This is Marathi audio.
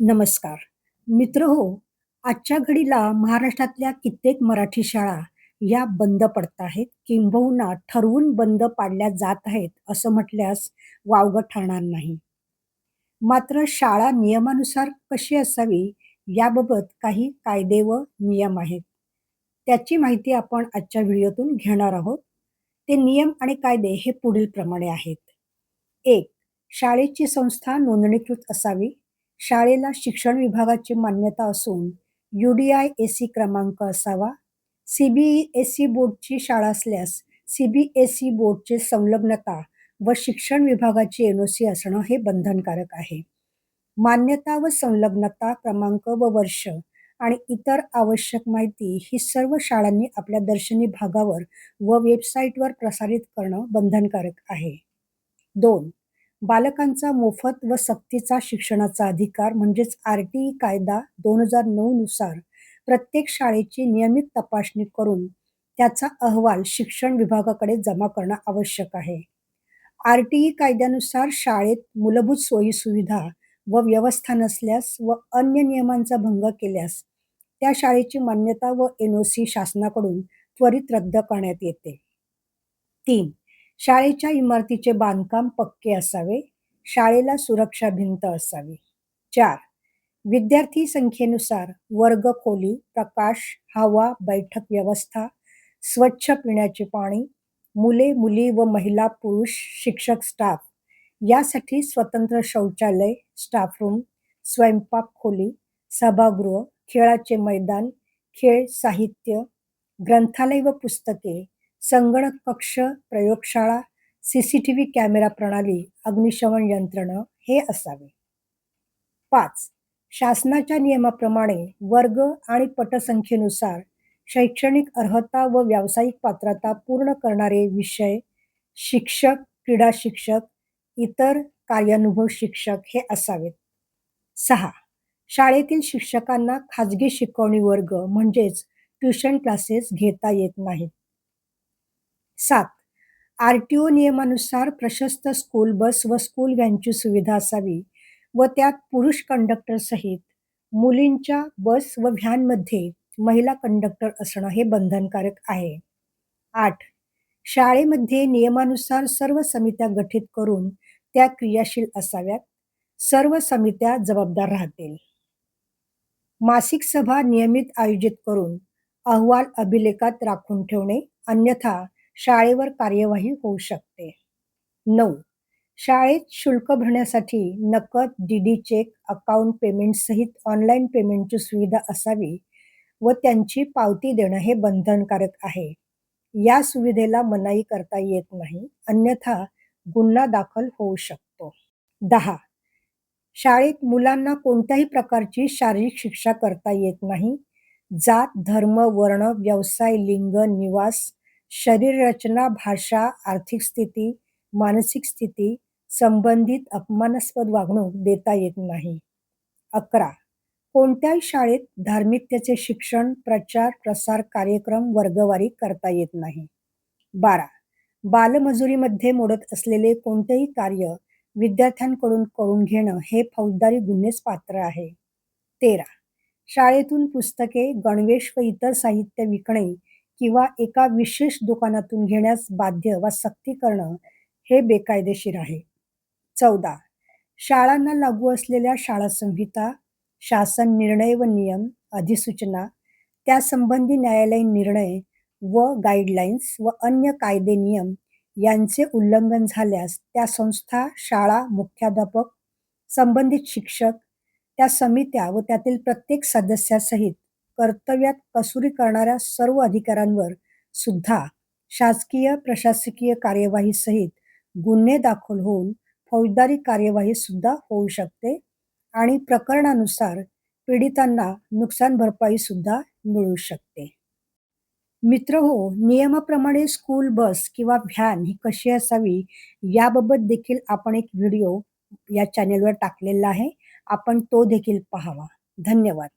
नमस्कार. मित्रहो, आजच्या घडीला महाराष्ट्रातल्या कित्येक मराठी शाळा या बंद पडत आहेत, किंबहुना ठरवून बंद पाडल्या जात आहेत, असं म्हटल्यास वावगं ठरणार नाही. मात्र शाळा नियमानुसार कशी असावी याबाबत काही कायदे व नियम आहेत. त्याची माहिती आपण आजच्या व्हिडिओतून घेणार आहोत. ते नियम आणि कायदे हे पुढीलप्रमाणे आहेत. 1. शाळेची संस्था नोंदणीकृत असावी. शाळेला शिक्षण विभागाची मान्यता असून UDIAC क्रमांक असावा. CBSE बोर्डची शाळा असल्यास CBSE बोर्डची संलग्नता व शिक्षण विभागाची NOC असणं हे बंधनकारक आहे. मान्यता व संलग्नता क्रमांक व वर्ष आणि इतर आवश्यक माहिती ही सर्व शाळांनी आपल्या दर्शनी भागावर व वेबसाईटवर प्रसारित करणं बंधनकारक आहे. 2. बालकांचा मोफत व सक्तीचा शिक्षणाचा अधिकार म्हणजेच RTE कायदा 2009 नुसार प्रत्येक शाळेची नियमित तपासणी करून त्याचा अहवाल शिक्षण विभागाकडे जमा करणं आवश्यक आहे. RTE कायद्यानुसार शाळेत मूलभूत सोयीसुविधा व व्यवस्था नसल्यास व अन्य नियमांचा भंग केल्यास त्या शाळेची मान्यता व NOC शासनाकडून त्वरित रद्द करण्यात येते. 3. शाळेच्या इमारतीचे बांधकाम पक्के असावे. शाळेला सुरक्षा भिंत असावी. 4. विद्यार्थी संख्येनुसार वर्ग खोली, प्रकाश, हवा, बैठक व्यवस्था, स्वच्छ पिण्याचे पाणी, मुले, मुली व महिला, पुरुष, शिक्षक, स्टाफ यासाठी स्वतंत्र शौचालय, स्टाफ रूम, स्वयंपाक खोली, सभागृह, खेळाचे मैदान, खेळ साहित्य, ग्रंथालय व पुस्तके, संगणक कक्ष, प्रयोगशाळा, CCTV कॅमेरा प्रणाली, अग्निशमन यंत्रणा हे असावे. 5. शासनाच्या नियमाप्रमाणे वर्ग आणि पटसंख्येनुसार शैक्षणिक अर्हता व व्यावसायिक पात्रता पूर्ण करणारे विषय, शिक्षक, क्रीडा शिक्षक, इतर कार्यानुभव शिक्षक हे असावेत. 6. शाळेतील शिक्षकांना खाजगी शिकवणी वर्ग म्हणजेच ट्युशन क्लासेस घेता येत नाहीत. 7. RTO नियमानुसार प्रशस्त स्कूल बस व स्कूल व्हॅनची सुविधा असावी व त्यात पुरुष कंडक्टर सहित मुलींच्या बस व व्हॅनमध्ये महिला कंडक्टर असणं हे बंधनकारक आहे. 8. शाळेमध्ये नियमानुसार सर्व समित्या गठीत करून त्या क्रियाशील असाव्यात. सर्व समित्या जबाबदार राहतील. मासिक सभा नियमित आयोजित करून अहवाल अभिलेखात राखून ठेवणे, अन्यथा शाळेवर कार्यवाही होऊ शकते. 9. शाळेत शुल्क भरण्यासाठी नकद, DD चेक, अकाउंट पेमेंट सहित ऑनलाईन पेमेंटची सुविधा असावी व त्यांची पावती देणं हे बंधनकारक आहे. या सुविधेला मनाई करता येत नाही, अन्यथा गुन्हा दाखल होऊ शकतो. 10. शाळेत मुलांना कोणत्याही प्रकारची शारीरिक शिक्षा करता येत नाही. जात, धर्म, वर्ण, व्यवसाय, लिंग, निवास, शरीररचना, भाषा, आर्थिक स्थिती, मानसिक स्थिती संबंधित अपमानास्पद वागणूक देता येत नाही. 11. कोणत्याही शाळेत धार्मिकतेचे शिक्षण, प्रचार, प्रसार, कार्यक्रम, वर्गवारी करता येत नाही. 12. बालमजुरीमध्ये मोडत असलेले कोणतेही कार्य विद्यार्थ्यांकडून करून घेणं हे फौजदारी गुन्हेस पात्र आहे. 13. शाळेतून पुस्तके, गणवेश व इतर साहित्य विकणे किंवा एका विशेष दुकानातून घेण्यास बाध्य वा सक्ती करणं हे बेकायदेशीर आहे. 14. शाळांना लागू असलेल्या शाळा संहिता, शासन निर्णय व नियम, अधिसूचना, त्यासंबंधी न्यायालयीन निर्णय व गाईडलाईन्स व अन्य कायदे नियम यांचे उल्लंघन झाल्यास त्या संस्था, शाळा, मुख्याध्यापक, संबंधित शिक्षक, त्या समित्या व त्यातील प्रत्येक सदस्यासहित कर्तव्यात कसुरी करणाऱ्या सर्व अधिकाऱ्यांवर सुद्धा शासकीय प्रशासकीय कार्यवाहीसहित गुन्हे दाखल होऊन फौजदारी कार्यवाही सुद्धा होऊ शकते आणि प्रकरणानुसार पीडितांना नुकसान भरपाई सुद्धा मिळू शकते. मित्रहो, नियमाप्रमाणे स्कूल बस किंवा व्हॅन ही कशी असावी याबाबत देखील आपण एक व्हिडिओ या चॅनेलवर टाकलेला आहे. आपण तो देखील पाहावा. धन्यवाद.